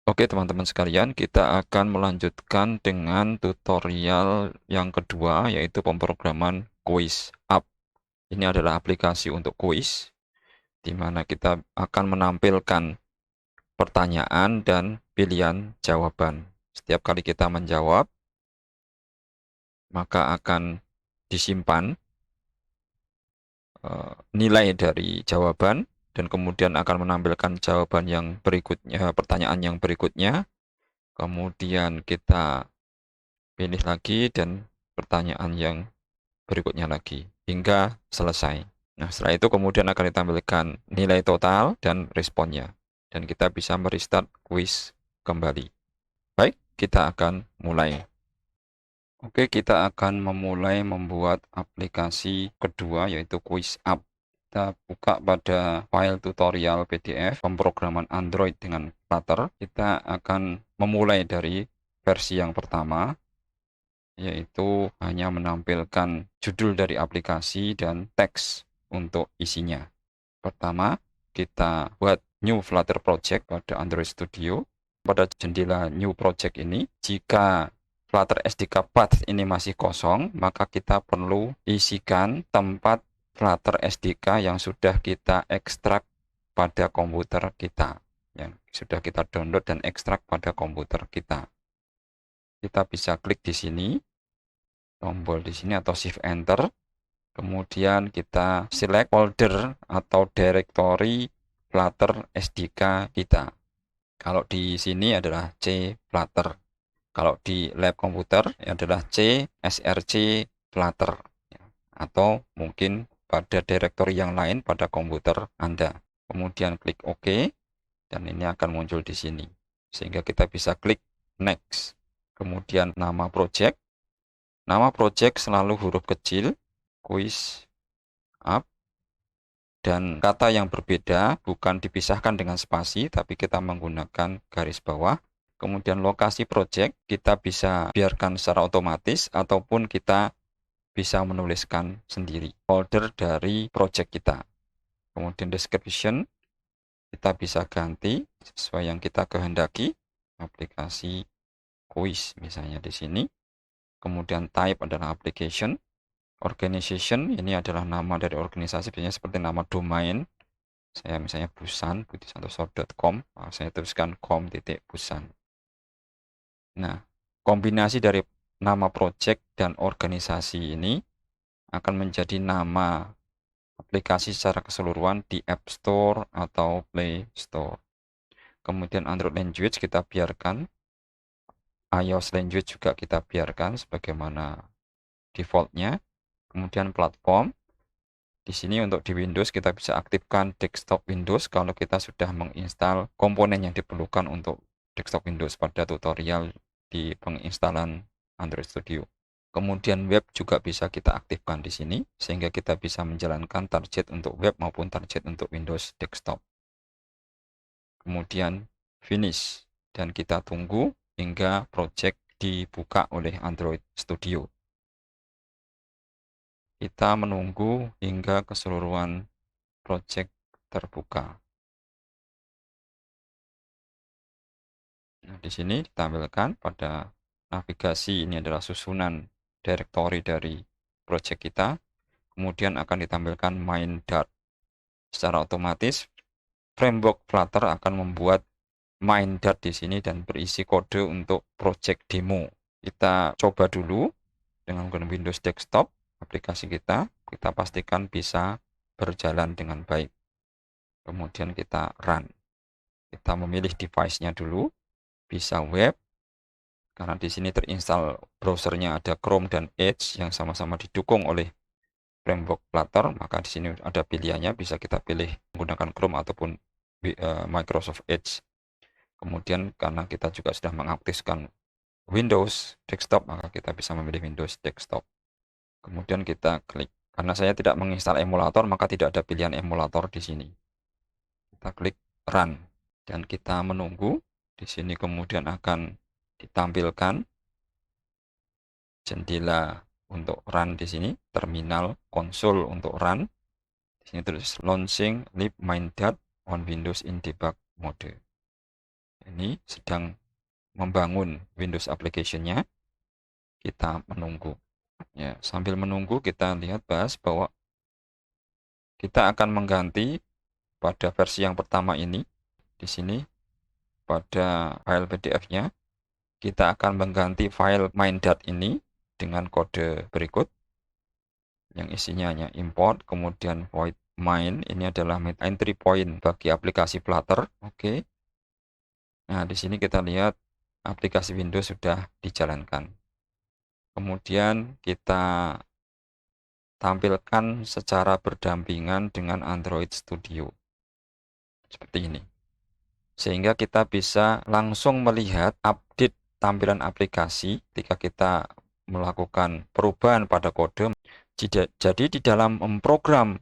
Oke teman-teman sekalian, kita akan melanjutkan dengan tutorial yang kedua, yaitu pemrograman quiz app. Ini adalah aplikasi untuk quiz, di mana kita akan menampilkan pertanyaan dan pilihan jawaban. Setiap kali kita menjawab, maka akan disimpan nilai dari jawaban, dan kemudian akan menampilkan jawaban yang berikutnya, pertanyaan yang berikutnya. Kemudian kita pilih lagi dan pertanyaan yang berikutnya lagi hingga selesai. Nah, setelah itu kemudian akan ditampilkan nilai total dan responnya. Dan kita bisa merestart quiz kembali. Baik, kita akan mulai. Oke, kita akan memulai membuat aplikasi kedua, yaitu quiz app. Kita buka pada file tutorial PDF pemrograman Android dengan Flutter. Kita akan memulai dari versi yang pertama, yaitu hanya menampilkan judul dari aplikasi dan teks untuk isinya. Pertama, kita buat new Flutter project pada Android Studio. Pada jendela new project ini, jika Flutter SDK path ini masih kosong, maka kita perlu isikan tempat Flutter SDK yang sudah kita ekstrak pada komputer kita, yang sudah kita download dan ekstrak pada komputer kita. Kita bisa klik di sini, tombol di sini atau shift enter, kemudian kita select folder atau directory Flutter SDK kita. Kalau di sini adalah C Flutter, kalau di lab komputer adalah C src Flutter, atau mungkin pada directory yang lain pada komputer Anda. Kemudian klik OK, dan ini akan muncul di sini, sehingga kita bisa klik next. Kemudian nama project. Nama project selalu huruf kecil, quiz app, dan kata yang berbeda bukan dipisahkan dengan spasi, tapi kita menggunakan garis bawah. Kemudian lokasi project kita bisa biarkan secara otomatis, ataupun kita bisa menuliskan sendiri folder dari project kita. Kemudian description kita bisa ganti sesuai yang kita kehendaki, aplikasi quiz misalnya di sini. Kemudian type adalah application. Organization ini adalah nama dari organisasi, biasanya seperti nama domain. Saya misalnya Busan, budisantoso.com, saya tuliskan com.busan. Nah, kombinasi dari nama project dan organisasi ini akan menjadi nama aplikasi secara keseluruhan di App Store atau Play Store. Kemudian Android language kita biarkan, iOS language juga kita biarkan sebagaimana defaultnya. Kemudian platform, di sini untuk di Windows kita bisa aktifkan desktop Windows kalau kita sudah menginstal komponen yang diperlukan untuk desktop Windows pada tutorial di penginstalan Android Studio. Kemudian web juga bisa kita aktifkan di sini, sehingga kita bisa menjalankan target untuk web maupun target untuk Windows desktop. Kemudian finish, dan kita tunggu hingga project dibuka oleh Android Studio. Kita menunggu hingga keseluruhan project terbuka. Nah, di sini ditampilkan pada navigasi, ini adalah susunan directory dari project kita. Kemudian akan ditampilkan main Dart. Secara otomatis framework Flutter akan membuat main Dart di sini dan berisi kode untuk project demo. Kita coba dulu dengan menggunakan Windows Desktop aplikasi kita. Kita pastikan bisa berjalan dengan baik. Kemudian kita run. Kita memilih device-nya dulu, bisa web, karena di sini terinstall browsernya ada Chrome dan Edge yang sama-sama didukung oleh framework Flutter, maka di sini ada pilihannya, bisa kita pilih menggunakan Chrome ataupun Microsoft Edge. Kemudian karena kita juga sudah mengaktifkan Windows Desktop, maka kita bisa memilih Windows Desktop. Kemudian kita klik. Karena saya tidak menginstal emulator, maka tidak ada pilihan emulator di sini. Kita klik Run, dan kita menunggu. Di sini kemudian akan ditampilkan jendela untuk run di sini, terminal konsol untuk run. Di sini tulis launching lib main Dart on Windows in debug mode. ini sedang membangun Windows application-nya. Kita menunggu. Ya, sambil menunggu kita lihat bahwa kita akan mengganti pada versi yang pertama ini. Di sini pada file PDF-nya kita akan mengganti file main.dat ini dengan kode berikut yang isinya hanya import, kemudian void main. Ini adalah entry point bagi aplikasi Flutter. Oke. Nah, di sini kita lihat aplikasi Windows sudah dijalankan. Kemudian kita tampilkan secara berdampingan dengan Android Studio. Seperti ini. Sehingga kita bisa langsung melihat update tampilan aplikasi ketika kita melakukan perubahan pada kode. Jadi di dalam memprogram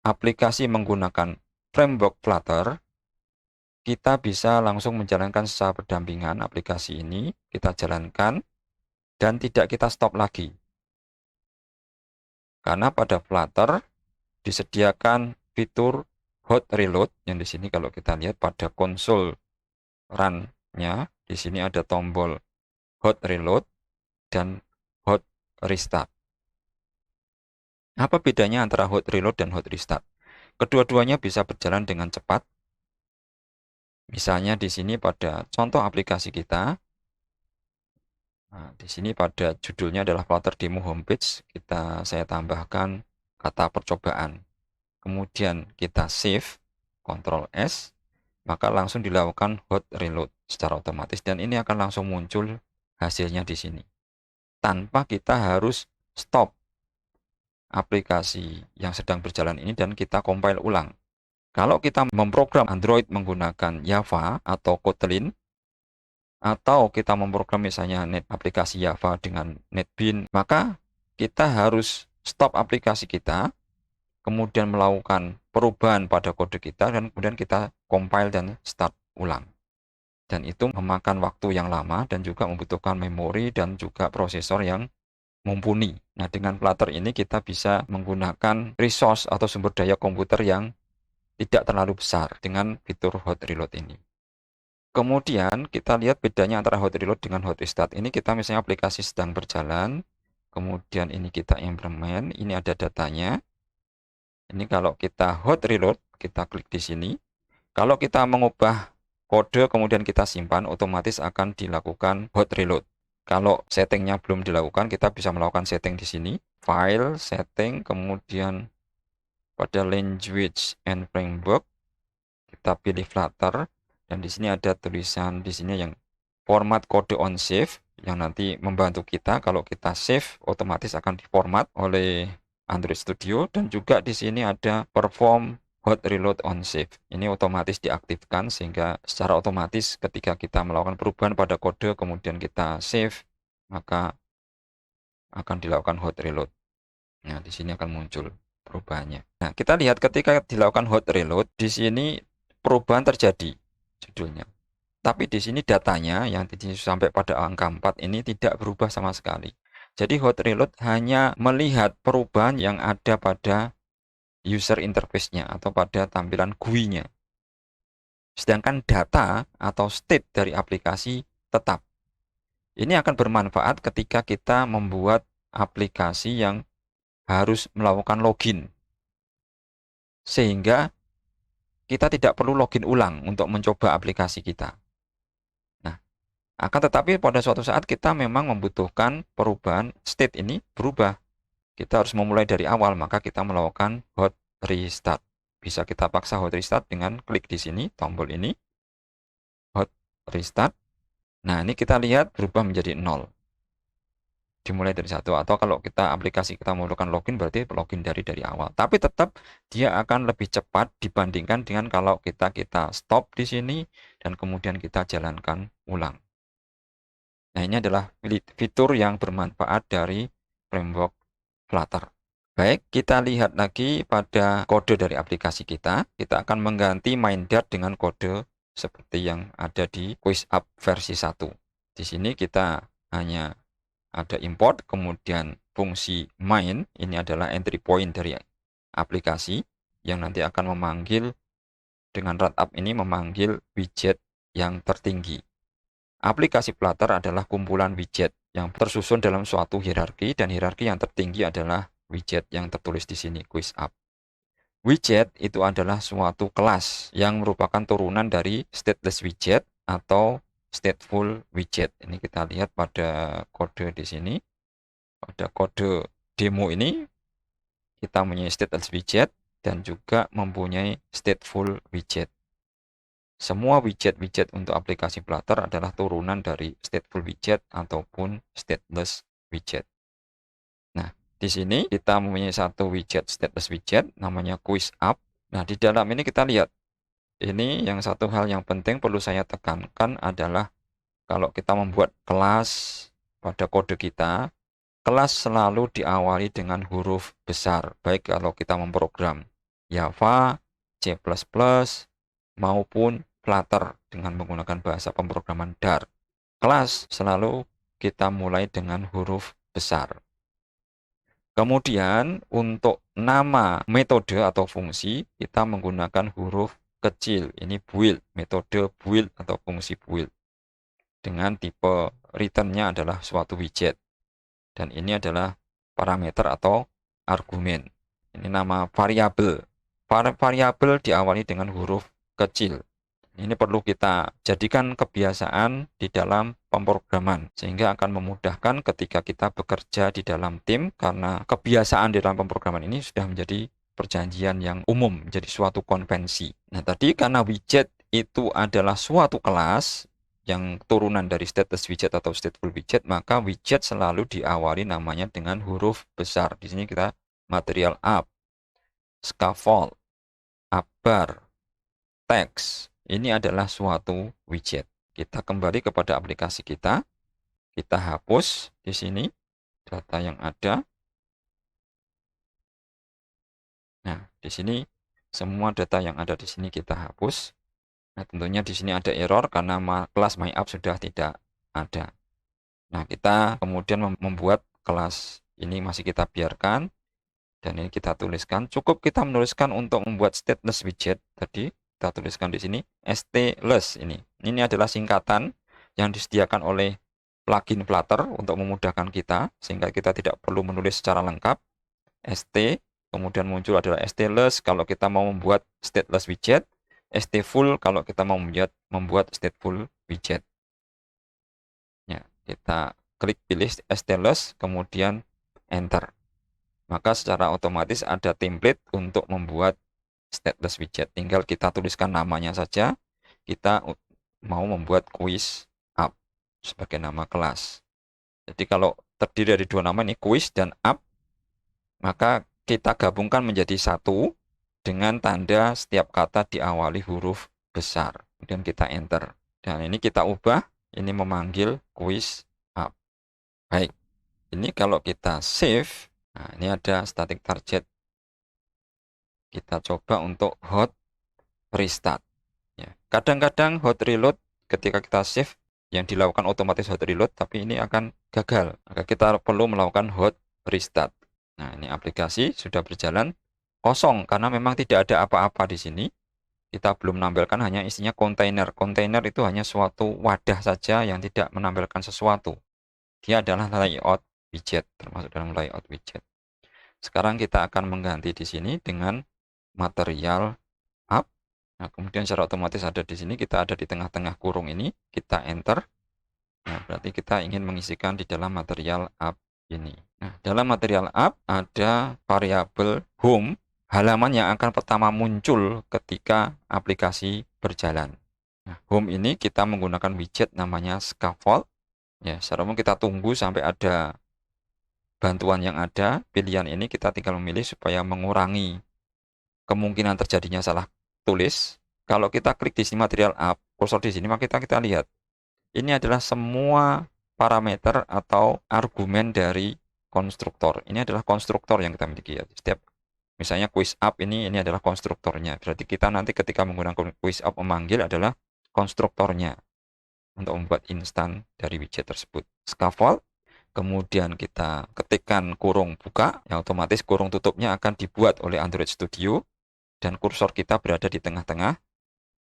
aplikasi menggunakan framework Flutter, kita bisa langsung menjalankan secara berdampingan aplikasi ini, kita jalankan, dan tidak kita stop lagi. Karena pada Flutter disediakan fitur hot reload, yang di sini kalau kita lihat pada konsol run-nya, di sini ada tombol hot reload dan hot restart. Apa bedanya antara hot reload dan hot restart? Kedua-duanya bisa berjalan dengan cepat. Misalnya di sini pada contoh aplikasi kita, nah, di sini pada judulnya adalah Flutter Demo Homepage, saya tambahkan kata percobaan. Kemudian kita save, Ctrl S, maka langsung dilakukan hot reload secara otomatis dan ini akan langsung muncul hasilnya di sini. Tanpa kita harus stop aplikasi yang sedang berjalan ini dan kita compile ulang. Kalau kita memprogram Android menggunakan Java atau Kotlin, atau kita memprogram misalnya aplikasi Java dengan NetBeans, maka kita harus stop aplikasi kita, kemudian melakukan perubahan pada kode kita, dan kemudian kita compile dan start ulang. Dan itu memakan waktu yang lama dan juga membutuhkan memori dan juga prosesor yang mumpuni. Nah, dengan Flutter ini kita bisa menggunakan resource atau sumber daya komputer yang tidak terlalu besar dengan fitur hot reload ini. Kemudian kita lihat bedanya antara hot reload dengan hot restart. Ini kita misalnya aplikasi sedang berjalan, kemudian ini kita implement, ini ada datanya. Ini kalau kita hot reload, kita klik di sini. Kalau kita mengubah kode kemudian kita simpan, otomatis akan dilakukan hot reload. Kalau settingnya belum dilakukan, kita bisa melakukan setting di sini. File, setting, kemudian pada language and framework, kita pilih Flutter. Dan di sini ada tulisan di sini yang format kode on save, yang nanti membantu kita kalau kita save otomatis akan diformat oleh Android Studio. Dan juga di sini ada perform hot reload on save. Ini otomatis diaktifkan sehingga secara otomatis ketika kita melakukan perubahan pada kode kemudian kita save, maka akan dilakukan hot reload. Nah, di sini akan muncul perubahannya. Nah, kita lihat ketika dilakukan hot reload, di sini perubahan terjadi judulnya. Tapi di sini datanya yang di sini sampai pada angka 4 ini tidak berubah sama sekali. Jadi hot reload hanya melihat perubahan yang ada pada user interface-nya atau pada tampilan GUI-nya. Sedangkan data atau state dari aplikasi tetap. Ini akan bermanfaat ketika kita membuat aplikasi yang harus melakukan login. Sehingga kita tidak perlu login ulang untuk mencoba aplikasi kita. Nah, akan tetapi pada suatu saat kita memang membutuhkan perubahan state ini berubah. Kita harus memulai dari awal, maka kita melakukan hot restart. Bisa kita paksa hot restart dengan klik di sini, tombol ini. Hot restart. Nah, ini kita lihat berubah menjadi 0. Dimulai dari 1, atau kalau kita aplikasi kita melakukan login berarti login dari awal. Tapi tetap dia akan lebih cepat dibandingkan dengan kalau kita stop di sini dan kemudian kita jalankan ulang. Nah, ini adalah fitur yang bermanfaat dari framework Flutter. Baik, kita lihat lagi pada kode dari aplikasi kita. Kita akan mengganti main.dat dengan kode seperti yang ada di QuizUp versi 1. Di sini kita hanya ada import, kemudian fungsi main, ini adalah entry point dari aplikasi yang nanti akan memanggil dengan runtup ini memanggil widget yang tertinggi. Aplikasi Flutter adalah kumpulan widget yang tersusun dalam suatu hierarki, dan hierarki yang tertinggi adalah widget yang tertulis di sini, Quiz Up. Widget itu adalah suatu kelas yang merupakan turunan dari stateless widget atau stateful widget. Ini kita lihat pada kode di sini. Pada kode demo ini kita mempunyai stateless widget dan juga mempunyai stateful widget. Semua widget-widget untuk aplikasi Flutter adalah turunan dari stateful widget ataupun stateless widget. Nah, di sini kita mempunyai satu widget stateless widget namanya Quiz Up. Nah, di dalam ini kita lihat. Ini yang satu hal yang penting perlu saya tekankan adalah kalau kita membuat kelas pada kode kita, kelas selalu diawali dengan huruf besar, baik kalau kita memprogram Java, C++, maupun Flutter dengan menggunakan bahasa pemrograman Dart. Kelas selalu kita mulai dengan huruf besar. Kemudian untuk nama metode atau fungsi, kita menggunakan huruf kecil. Ini build, metode build atau fungsi build. Dengan tipe return-nya adalah suatu widget. Dan ini adalah parameter atau argumen. Ini nama variabel. Variabel diawali dengan huruf kecil. Ini perlu kita jadikan kebiasaan di dalam pemrograman, sehingga akan memudahkan ketika kita bekerja di dalam tim, karena kebiasaan di dalam pemrograman ini sudah menjadi perjanjian yang umum, menjadi suatu konvensi. Nah, tadi karena widget itu adalah suatu kelas yang turunan dari stateless widget atau stateful widget, maka widget selalu diawali namanya dengan huruf besar. Di sini kita material up, scaffold, upbar, text. Ini adalah suatu widget. Kita kembali kepada aplikasi kita. Kita hapus di sini data yang ada. Nah, di sini semua data yang ada di sini kita hapus. Nah, tentunya di sini ada error karena kelas MyApp sudah tidak ada. Nah, kita kemudian membuat kelas ini masih kita biarkan. Dan ini kita tuliskan. Cukup kita menuliskan untuk membuat stateless widget. Tadi kita tuliskan di sini stateless ini. Ini adalah singkatan yang disediakan oleh plugin Flutter untuk memudahkan kita, sehingga kita tidak perlu menulis secara lengkap. St, kemudian muncul adalah stateless kalau kita mau membuat stateless widget. Stateful kalau kita mau membuat stateful widget. Ya, kita klik pilih stateless, kemudian enter. Maka secara otomatis ada template untuk membuat stateless widget. Tinggal kita tuliskan namanya saja. Kita mau membuat quiz up sebagai nama kelas. Jadi kalau terdiri dari dua nama ini, quiz dan up, maka kita gabungkan menjadi satu dengan tanda setiap kata diawali huruf besar. Kemudian kita enter. Dan ini kita ubah, ini memanggil quiz up. Baik, ini kalau kita save, nah ini ada static target. Kita coba untuk hot restart. Ya. Kadang-kadang hot reload ketika kita save yang dilakukan otomatis hot reload, tapi ini akan gagal. Maka kita perlu melakukan hot restart. Nah, ini aplikasi sudah berjalan kosong karena memang tidak ada apa-apa di sini. Kita belum menampilkan, hanya isinya kontainer. Kontainer itu hanya suatu wadah saja yang tidak menampilkan sesuatu. Dia adalah layout widget, termasuk dalam layout widget. Sekarang kita akan mengganti di sini dengan material up. Nah, kemudian secara otomatis ada di sini, kita ada di tengah-tengah kurung ini, kita enter. Nah, berarti kita ingin mengisikan di dalam material up ini. Nah, dalam material up ada variabel home, halaman yang akan pertama muncul ketika aplikasi berjalan. Nah, home ini kita menggunakan widget namanya scaffold. Ya, secara umum kita tunggu sampai ada bantuan yang ada. Pilihan ini kita tinggal memilih supaya mengurangi kemungkinan terjadinya salah tulis. Kalau kita klik di sini material up, kursor di sini, maka kita lihat ini adalah semua parameter atau argumen dari konstruktor. Ini adalah konstruktor yang kita miliki ya. Setiap misalnya quiz up ini adalah konstruktornya. Berarti kita nanti ketika menggunakan quiz up memanggil adalah konstruktornya untuk membuat instan dari widget tersebut. Scaffold, kemudian kita ketikkan kurung buka, yang otomatis kurung tutupnya akan dibuat oleh Android Studio dan kursor kita berada di tengah-tengah.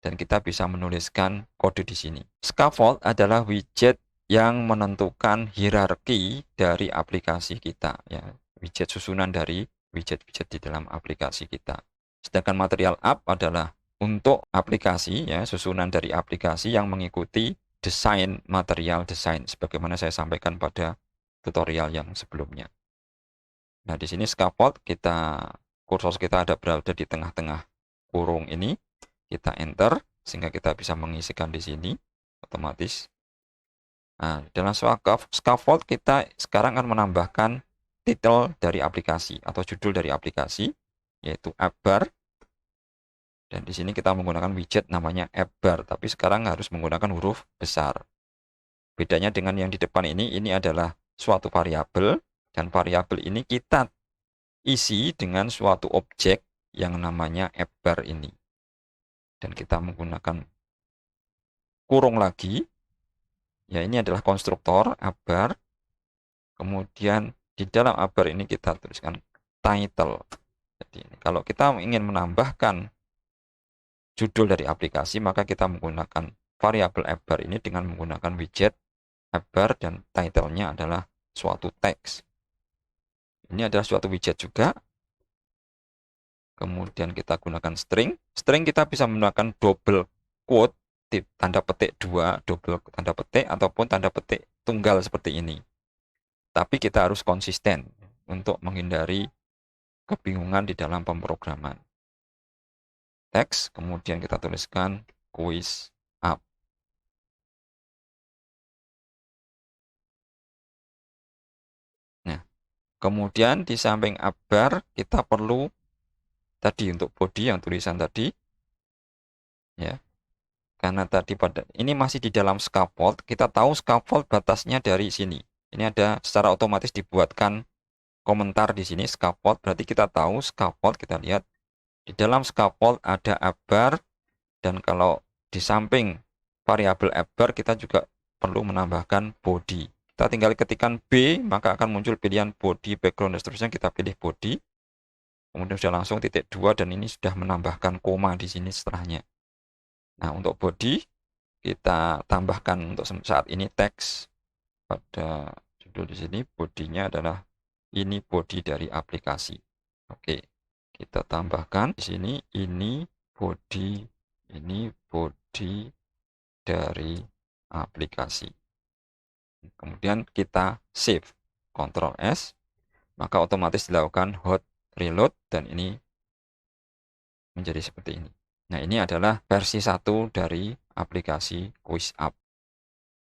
dan kita bisa menuliskan kode di sini. Scaffold adalah widget yang menentukan hierarki dari aplikasi kita, ya, widget susunan dari widget-widget di dalam aplikasi kita. Sedangkan material app adalah untuk aplikasi, ya, susunan dari aplikasi yang mengikuti desain material desain, sebagaimana saya sampaikan pada tutorial yang sebelumnya. Nah, di sini scaffold kursor kita berada di tengah-tengah kurung ini, kita enter sehingga kita bisa mengisikan di sini otomatis. Nah, dalam scaffold kita sekarang akan menambahkan titel dari aplikasi atau judul dari aplikasi, yaitu app bar. Dan di sini kita menggunakan widget namanya app bar, tapi sekarang harus menggunakan huruf besar. Bedanya dengan yang di depan ini adalah suatu variabel, dan variabel ini kita isi dengan suatu objek yang namanya app bar ini. Dan kita menggunakan kurung lagi, ya, ini adalah konstruktor app bar. Kemudian di dalam app bar ini kita tuliskan title. Jadi kalau kita ingin menambahkan judul dari aplikasi, maka kita menggunakan variabel app bar ini dengan menggunakan widget app bar, dan title-nya adalah suatu teks. Ini adalah suatu widget juga. Kemudian kita gunakan string. String kita bisa menggunakan double quote, tanda petik 2, double tanda petik, ataupun tanda petik tunggal seperti ini. Tapi kita harus konsisten untuk menghindari kebingungan di dalam pemrograman. Teks, kemudian kita tuliskan quiz app. Nah, kemudian di samping app bar kita perlu tadi untuk body yang tulisan tadi, ya. Karena tadi ini masih di dalam scaffold, kita tahu scaffold batasnya dari sini. Ini ada secara otomatis dibuatkan komentar di sini scaffold, berarti kita tahu scaffold, kita lihat di dalam scaffold ada app bar, dan kalau di samping variabel app bar kita juga perlu menambahkan body. Kita tinggal ketikkan B, maka akan muncul pilihan body, background, dan seterusnya. Kita pilih body, kemudian sudah langsung titik 2, dan ini sudah menambahkan koma di sini setelahnya. Nah, untuk body kita tambahkan untuk saat ini teks pada judul di sini. Bodinya adalah ini body dari aplikasi. Oke, kita tambahkan di sini ini body dari aplikasi. Kemudian kita save, Ctrl S, maka otomatis dilakukan hot reload, dan ini menjadi seperti ini. Nah, ini adalah versi 1 dari aplikasi Quiz App.